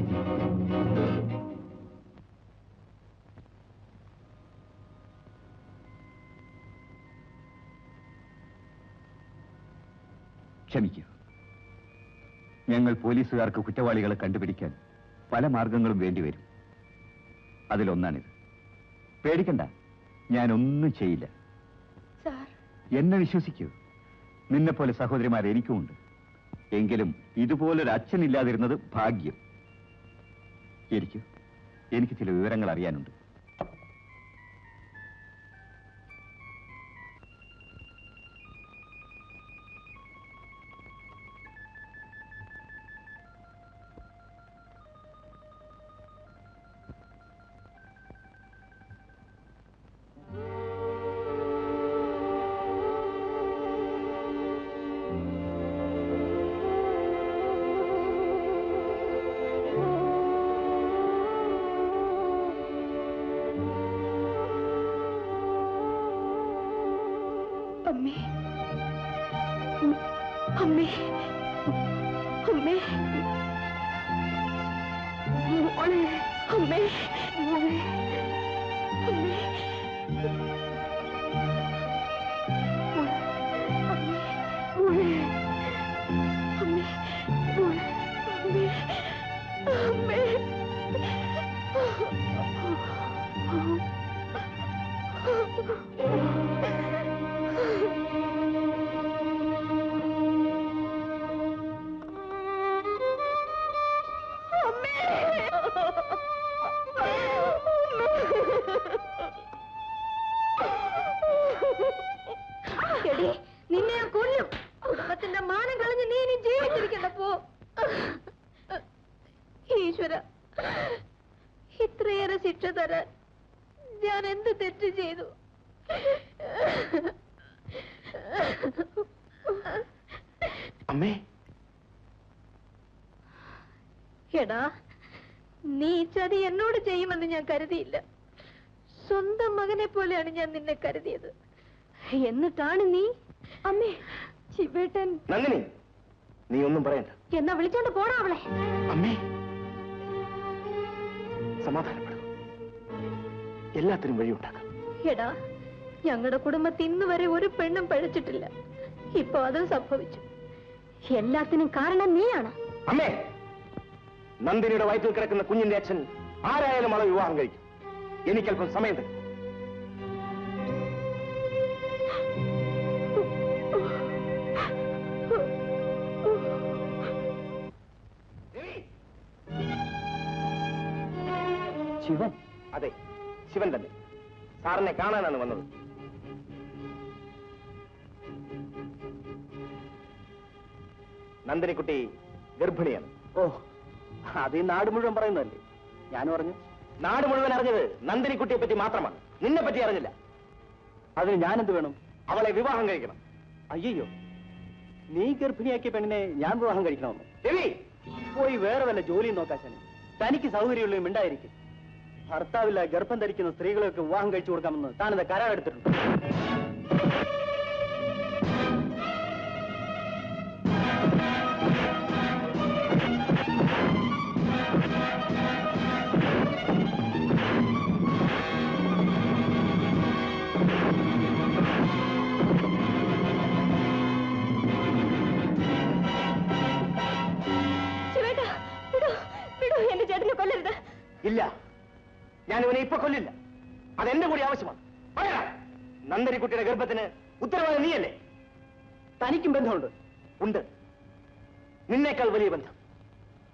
അനിയത്തി. ക്ഷമിക്കൂ. ഞങ്ങൾ പോലീസുകാർക്ക് കുറ്റവാളികളെ കണ്ടുപിടിക്കാൻ പല മാർഗങ്ങളും വേണ്ടിവരും. അതിലൊന്നാണിത്. പേടിക്കണ്ട, ഞാനൊന്നും ചെയ്യില്ല. എന്നെ വിശ്വസിക്കൂ. നിന്നെപ്പോലെ സഹോദരിമാർ എനിക്കുമുണ്ട്. എങ്കിലും ഇതുപോലൊരു അച്ഛനില്ലാതിരുന്നത് ഭാഗ്യം. എനിക്ക് ചില വിവരങ്ങൾ അറിയാനുണ്ട്. നിന്നെ കൊല്ലും. കുടുംബത്തിന്റെ മാനം കളഞ്ഞ് നീ ഇനി ജീവിച്ചിരിക്കണ്ടപ്പോ. ഈശ്വര, ഇത്രയേറെ ശിക്ഷ തരാൻ ഞാൻ എന്ത് തെറ്റ് ചെയ്തു? അമ്മേ, എടാ, നീ ചതി എന്നോട് ചെയ്യുമെന്ന് ഞാൻ കരുതിയില്ല. സ്വന്തം മകനെ പോലെയാണ് ഞാൻ നിന്നെ കരുതിയത്. എന്നിട്ടാണ് നീ അമ്മേ ശിവേട്ടൻ. നന്ദിനി, നീ ഒന്നും പറയണ്ട. എന്നാ വിളിച്ചോണ്ട് പോടാ അവളെ. അമ്മേ, സമാധാനപ്പെടും. എല്ലാത്തിനും വഴിയുണ്ടാക്കാം. എടാ, ഞങ്ങളുടെ കുടുംബത്തിൽ ഇന്ന് വരെ ഒരു പെണ്ണും പഴച്ചിട്ടില്ല. ഇപ്പൊ അതും സംഭവിച്ചു. എല്ലാത്തിനും കാരണം നീയാണ്. അമ്മേ, നന്ദിനിയുടെ വയറ്റിൽ കിടക്കുന്ന കുഞ്ഞിന്റെ അച്ഛൻ ആരായാലും അവളെ വിവാഹം കഴിക്കും. എനിക്കല്പം സമയം തരും. ശിവൻ? അതെ, ശിവൻ തന്നെ. സാറിനെ കാണാനാണ് വന്നത്. നന്ദിനിക്കുട്ടി ഗർഭിണിയാണ്. ഓ, അത് ഈ നാട് മുഴുവൻ പറയുന്നതല്ലേ? ഞാൻ പറഞ്ഞു. നാട് മുഴുവൻ അറിഞ്ഞത് നന്ദിനിക്കുട്ടിയെ പറ്റി മാത്രമാണ്. നിന്നെ പറ്റി അറിഞ്ഞില്ല. അതിന് ഞാനെന്ത് വേണം? അവളെ വിവാഹം കഴിക്കണം. അയ്യോ, നീ ഗർഭിണിയാക്കിയ പെണ്ണിനെ ഞാൻ വിവാഹം കഴിക്കണമെന്ന്? രവി, പോയി വേറെ വല്ല ജോലിയും നോക്കാശാനെ. തനിക്ക് സൗകര്യമുള്ളതും ഉണ്ടായിരിക്കും. ഭർത്താവില്ല ഗർഭം ധരിക്കുന്ന സ്ത്രീകളൊക്കെ വിവാഹം കഴിച്ചു കൊടുക്കാമെന്ന് താനെന്താ കരാറെടുത്തിട്ടുണ്ട്? എന്റെ ചേട്ടനെ കൊല്ലരുത്. ഇല്ല, ഞാൻ ഇവനെ ഇപ്പൊ കൊല്ലില്ല. അതെന്റെ കൂടി ആവശ്യമാണ്. പറയാ, നന്ദിനിക്കുട്ടിയുടെ ഗർഭത്തിന് ഉത്തരവാദി നീയല്ലേ? തനിക്കും ബന്ധമുണ്ട്? ഉണ്ട്. നിന്നേക്കാൾ വലിയ ബന്ധം,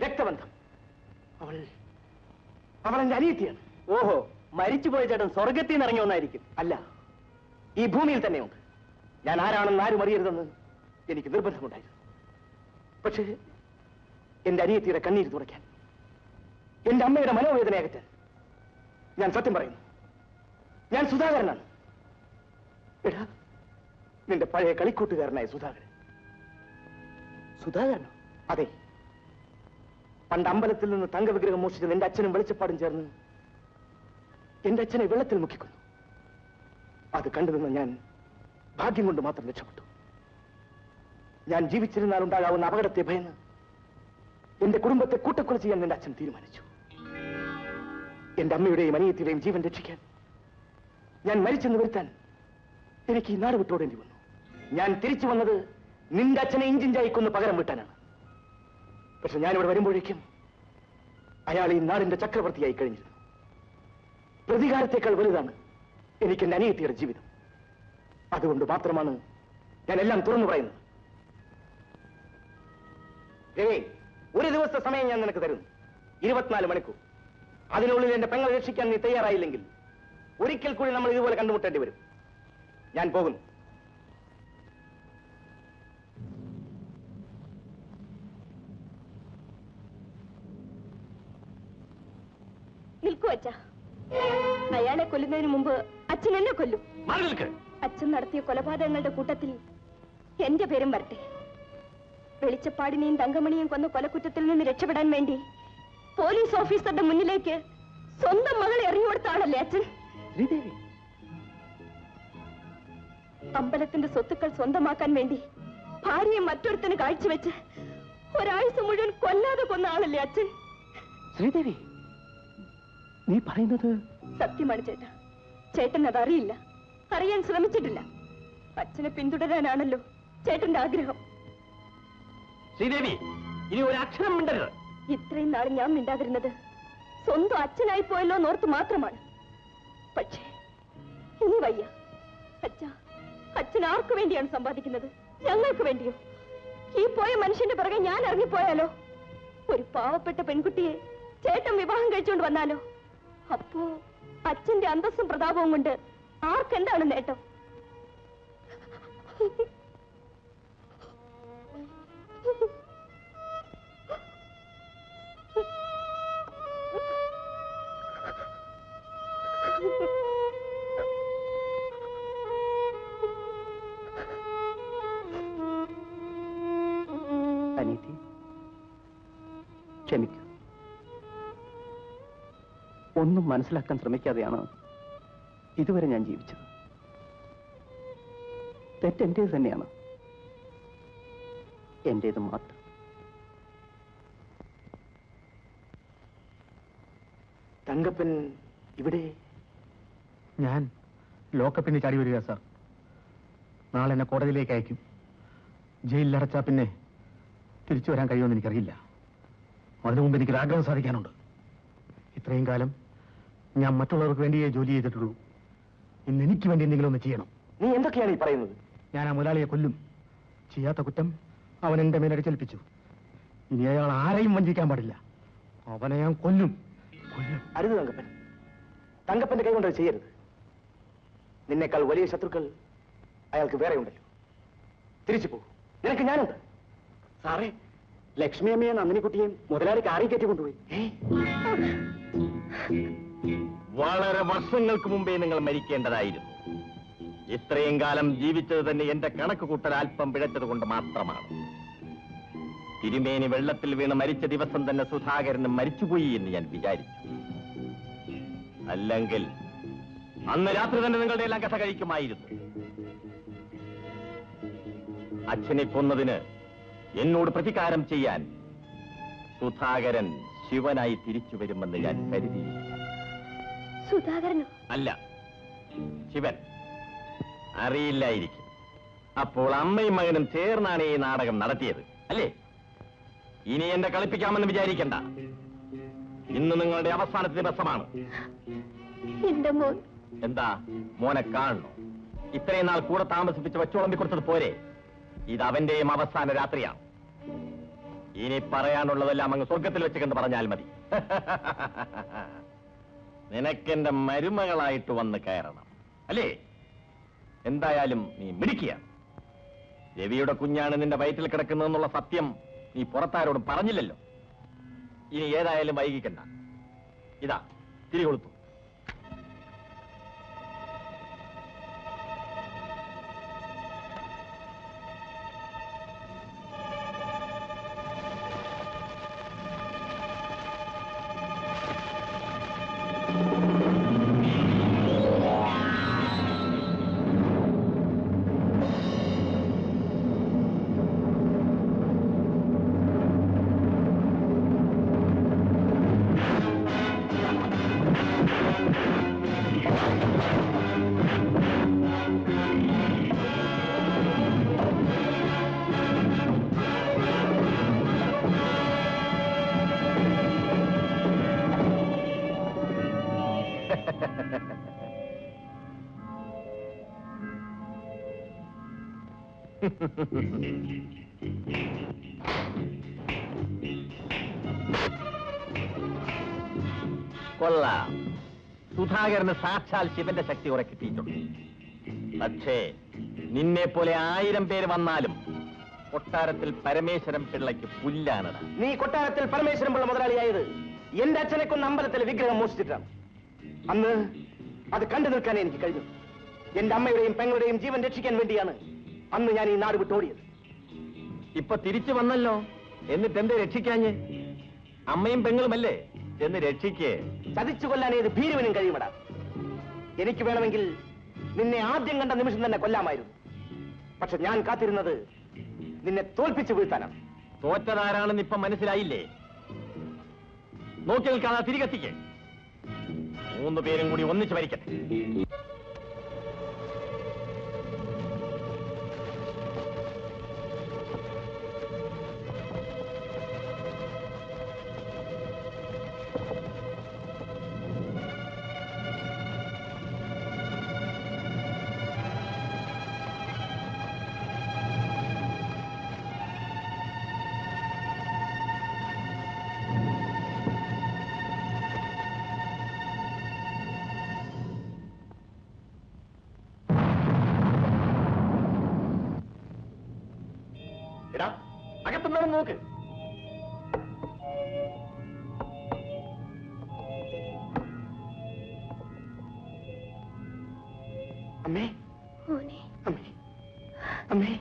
രക്തബന്ധം. അവൾ എന്റെ അനിയത്തിയാണ്. ഓഹോ, മരിച്ചുപോയ ചേട്ടൻ സ്വർഗത്തിൽ നിന്ന് ഇറങ്ങി വന്നായിരിക്കും. അല്ല, ഈ ഭൂമിയിൽ തന്നെയുണ്ട്. ഞാൻ ആരാണെന്ന് ആരും അറിയരുതെന്ന് എനിക്ക് നിർബന്ധമുണ്ടായിരുന്നു. പക്ഷേ എന്റെ അനിയത്തിയുടെ കണ്ണീര് തുടയ്ക്കാൻ, എന്റെ അമ്മയുടെ മനോവേദന അകറ്റാൻ ഞാൻ സത്യം പറയുന്നു. ഞാൻ സുധാകരനാണ്. എടാ, നിന്റെ പഴയ കളിക്കൂട്ടുകാരനായ സുധാകരൻ. സുധാകരനോ? അതെ. പണ്ട് അമ്പലത്തിൽ നിന്ന് തങ്കവിഗ്രഹം മോഷിച്ച് നിന്റെ അച്ഛനും വെളിച്ചപ്പാടും ചേർന്ന് എന്റെ അച്ഛനെ വെള്ളത്തിൽ മുക്കിക്കൊന്നു. അത് കണ്ടുനിന്ന് ഞാൻ ഭാഗ്യം കൊണ്ട് മാത്രം രക്ഷപ്പെട്ടു. ഞാൻ ജീവിച്ചിരുന്നാൽ ഉണ്ടാകാവുന്ന അപകടത്തെ ഭയന്ന് എന്റെ കുടുംബത്തെ കൂട്ടക്കൊല ചെയ്യാൻ എന്റെ അച്ഛൻ തീരുമാനിച്ചു. എന്റെ അമ്മയുടെയും അനിയത്തിയുടെയും ജീവൻ രക്ഷിക്കാൻ, ഞാൻ മരിച്ചെന്ന് വരുത്താൻ എനിക്ക് ഈ നാട് വിട്ടോടേണ്ടി വന്നു. ഞാൻ തിരിച്ചു വന്നത് നിന്റെ അച്ഛനെ ഇഞ്ചിഞ്ചായി കൊന്ന് പകരം വിട്ടാനാണ്. പക്ഷെ ഞാനിവിടെ വരുമ്പോഴേക്കും അയാൾ ഈ നാടിന്റെ ചക്രവർത്തിയായി കഴിഞ്ഞിരുന്നു. പ്രതികാരത്തെക്കാൾ വലുതാണ് എനിക്ക് എന്റെ അനിയത്തിയുടെ ജീവിതം. അതുകൊണ്ട് മാത്രമാണ് ഞാൻ എല്ലാം തുറന്നു പറയുന്നത്. രവി, ഒരു ദിവസത്തെ സമയം ഞാൻ നിനക്ക് തരുന്നു, 24 മണിക്കൂർ. അതിനുള്ളിൽ എന്റെ പെങ്ങളെ രക്ഷിക്കാൻ നീ തയ്യാറായില്ലെങ്കിൽ ഒരിക്കൽ കൂടി നമ്മൾ ഇതുപോലെ കണ്ടുമുട്ടേണ്ടി വരും. ഞാൻ പോകുന്നു. നിൽക്കൂ അച്ഛ. അയാളെ കൊല്ലുന്നതിന് മുമ്പ് അച്ഛൻ എന്നെ കൊല്ലും. അച്ഛൻ നടത്തിയ കൊലപാതകങ്ങളുടെ കൂട്ടത്തിൽ എന്റെ പേരും വരട്ടെ. വെളിച്ചപ്പാടിനെയും തങ്കമണിയും കൊന്ന കൊലക്കുറ്റത്തിൽ നിന്ന് രക്ഷപ്പെടാൻ വേണ്ടി പോലീസ് ഓഫീസറുടെ മുന്നിലേക്ക് സ്വന്തം മകളെ എറിഞ്ഞുകൊടുത്താണല്ലേ അച്ഛൻ? അമ്പലത്തിന്റെ സ്വത്തുക്കൾ സ്വന്തമാക്കാൻ വേണ്ടി ഭാര്യയെ മറ്റൊരുത്തിന് കാഴ്ചവെച്ച് ഒരാഴ്ച മുഴുവൻ കൊല്ലാതെ കൊന്ന ആളല്ലേ അച്ഛൻ? ശ്രീദേവി, നീ പറയുന്നത് സത്യമാണ് ചേട്ടാ. ചേട്ടൻ അതറിയില്ല, അറിയാൻ ശ്രമിച്ചിട്ടില്ല. അച്ഛനെ പിന്തുടരാനാണല്ലോ ചേട്ടന്റെ ആഗ്രഹം. ശ്രീദേവി, ഇനി ഒരു അക്ഷരം മിണ്ടരുത്. ഇത്രയും നാൾ ഞാൻ മിണ്ടാതിരുന്നത് സ്വന്തം അച്ഛനായി പോയല്ലോ എന്നോർത്ത് മാത്രമാണ്. പക്ഷേ ഇനി വയ്യ. അച്ഛൻ ആർക്കു വേണ്ടിയാണ് സമ്പാദിക്കുന്നത്? ഞങ്ങൾക്ക് വേണ്ടിയോ? ഈ പോയ മനുഷ്യന്റെ പിറകെ ഞാൻ ഇറങ്ങിപ്പോയാലോ? ഒരു പാവപ്പെട്ട പെൺകുട്ടിയെ ചേട്ടൻ വിവാഹം കഴിച്ചുകൊണ്ട് വന്നാലോ? അപ്പോ അച്ഛന്റെ അന്തസ്സും പ്രതാപവും കൊണ്ട് ആർക്കെന്താണ് നേട്ടം? അനീതി, ക്ഷമിക്കൂ. ഒന്നും മനസ്സിലാക്കാൻ ശ്രമിക്കാതെയാണ് ഇതുവരെ ഞാൻ ജീവിച്ചത്. തെറ്റെന്റേത് തന്നെയാണ്, എന്റേത് മാത്രം. തങ്കപ്പൻ ഇവിടെ? ഞാൻ ലോക്കപ്പിന് ചാടി വരിക സാർ. നാളെ എന്നെ കോടതിയിലേക്ക് അയക്കും. ജയിലിലടച്ചാ പിന്നെ തിരിച്ചു വരാൻ കഴിയുമെന്ന് എനിക്കറിയില്ല. അതിനു മുമ്പ് എനിക്കൊരു ആഗ്രഹം സാധിക്കാനുണ്ട്. ഇത്രയും കാലം ഞാൻ മറ്റുള്ളവർക്ക് വേണ്ടിയേ ജോലി ചെയ്തിട്ടുള്ളൂ. ഇന്ന് എനിക്ക് വേണ്ടി എന്തെങ്കിലും ഒന്ന് ചെയ്യണം. നീ എന്തൊക്കെയാണ് ഈ പറയുന്നത്? ഞാൻ ആ മുതലാളിയെ കൊല്ലും. ചെയ്യാത്ത കുറ്റം അവൻ എന്റെ മേലടിച്ചേൽപ്പിച്ചു. ഇനി അയാൾ ആരെയും വഞ്ചിക്കാൻ പാടില്ല. അവനെ ഞാൻ കൊല്ലും. അരുത് തങ്കപ്പൻ, തങ്കപ്പന്റെ കൈ കൊണ്ട് ചെയ്യരുത്. നിന്നേക്കാൾ വലിയ ശത്രുക്കൾ അയാൾക്ക് വേറെ ഉണ്ടല്ലോ. തിരിച്ചു പോകും, നിനക്ക് ഞാനുണ്ട്. സാറേ, ലക്ഷ്മിയമ്മയെ നന്ദിനിക്കുട്ടിയും മുതലാളി കാറി കയറ്റി കൊണ്ടുപോയി. വളരെ വർഷങ്ങൾക്ക് മുമ്പേ നിങ്ങൾ മരിക്കേണ്ടതായിരുന്നു. ഇത്രയും കാലം ജീവിച്ചത് തന്നെ എന്റെ കണക്ക് കൂട്ടൽ അല്പം പിഴച്ചത് കൊണ്ട് മാത്രമാണ്. തിരുമേനി വെള്ളത്തിൽ വീണ് മരിച്ച ദിവസം തന്നെ സുധാകരനും മരിച്ചുപോയി എന്ന് ഞാൻ വിചാരിച്ചു. അല്ലെങ്കിൽ അന്ന് രാത്രി തന്നെ നിങ്ങളുടെ എല്ലാം കഥ കഴിക്കുമായിരുന്നു. അച്ഛനെ കൊന്നതിന് എന്നോട് പ്രതികാരം ചെയ്യാൻ സുധാകരൻ ശിവനായി തിരിച്ചു വരുമെന്ന് ഞാൻ കരുതി. സുധാകരനോ? അല്ല, ശിവൻ. അറിയില്ലായിരിക്കും. അപ്പോൾ അമ്മയും മകനും ചേർന്നാണ് ഈ നാടകം നടത്തിയത്, അല്ലേ? ഇനി എന്നെ കളിപ്പിക്കാമെന്ന് വിചാരിക്കണ്ട. ഇന്ന് നിങ്ങളുടെ അവസാനത്തെ ദിവസമാണ്. എന്റെ മോൻ. എന്താ, മോനെ കാണണോ? ഇത്രയും നാൾ കൂടെ താമസിപ്പിച്ച് വച്ചോളമ്പി കൊടുത്തത് പോരെ? ഇത് അവന്റെയും അവസാന രാത്രിയാണ്. ഇനി പറയാനുള്ളതെല്ലാം അങ്ങ് സ്വർഗത്തിൽ വെച്ച് കണ്ട് പറഞ്ഞാൽ മതി. നിനക്കെന്റെ മരുമകളായിട്ട് വന്ന് കയറണം, അല്ലേ? എന്തായാലും നീ മിടിക്കുക. രവിയുടെ കുഞ്ഞാണ് നിന്റെ വയറ്റിൽ കിടക്കുന്നതെന്നുള്ള സത്യം നീ പുറത്താരോടും പറഞ്ഞില്ലല്ലോ. ഇനി ഏതായാലും വൈകിക്കണ്ട. ഇതാ തിരികൊളുത്തു. കൊള്ളാം. സുധാകരന് സാക്ഷാൽ ശിവന്റെ ശക്തി ഉറക്കിട്ടിട്ടുണ്ട്. പക്ഷേ നിന്നെ പോലെ 1000 പേര് വന്നാലും കൊട്ടാരത്തിൽ പരമേശ്വരൻ പിള്ളയ്ക്ക് പുല്ലാണത്. നീ കൊട്ടാരത്തിൽ പരമേശ്വരൻ പിള്ള മുതലാളിയായത് എന്റെ അച്ഛനെ കൊന്ന് അമ്പലത്തിലെ വിഗ്രഹം മോഷ്ടിച്ചിട്ടാണ്. അന്ന് അത് കണ്ടു നിൽക്കാൻ എനിക്ക് കഴിഞ്ഞു. എന്റെ അമ്മയുടെയും പെങ്ങളുടെയും ജീവൻ രക്ഷിക്കാൻ വേണ്ടിയാണ് അന്ന് ഞാൻ ഈ നാട് വിട്ടോടിയത്. ഇപ്പൊ തിരിച്ചു വന്നല്ലോ, എന്നിട്ട് എന്തേ രക്ഷിക്കാഞ്ഞ്? അമ്മയും പെങ്ങളുമല്ലേ, ചെന്ന് രക്ഷിക്കേ. ചതിച്ചു കൊല്ലാൻ ഏത് ഭീരുവിനും കഴിയുമടാ. എനിക്ക് വേണമെങ്കിൽ നിന്നെ ആദ്യം കണ്ട നിമിഷം തന്നെ കൊല്ലാമായിരുന്നു. പക്ഷെ ഞാൻ കാത്തിരുന്നത് നിന്നെ തോൽപ്പിച്ചു വീഴ്ത്താനാണ്. തോറ്റതാരാണെന്ന് ഇപ്പൊ മനസ്സിലായില്ലേ? നോക്കി നിൽക്കാതെ തിരികെത്തിക്കേ. 3 പേരും കൂടി ഒന്നിച്ച് ഭരിക്കട്ടെ. അകത്തുന്നവൻ നോക്ക്. അമ്മേ, മോനെ, അമ്മേ, അമ്മേ.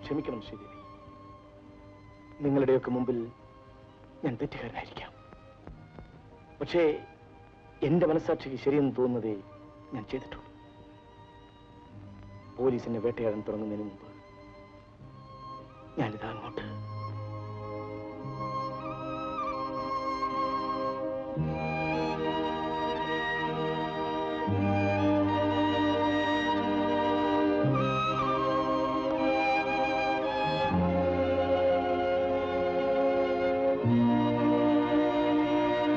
ക്ഷമിക്കണം ശ്രീദേവി. നിങ്ങളുടെയൊക്കെ മുമ്പിൽ ഞാൻ തെറ്റുകാരനായിരിക്കാം. പക്ഷേ എന്റെ മനസ്സാക്ഷിക്ക് ശരിയെന്ന് തോന്നുന്നതേ ഞാൻ ചെയ്തിട്ടുള്ളൂ. പോലീസിനെ വേട്ടയാടാൻ തുടങ്ങുന്നതിന് മുമ്പ് ഞാനിതാ അങ്ങോട്ട്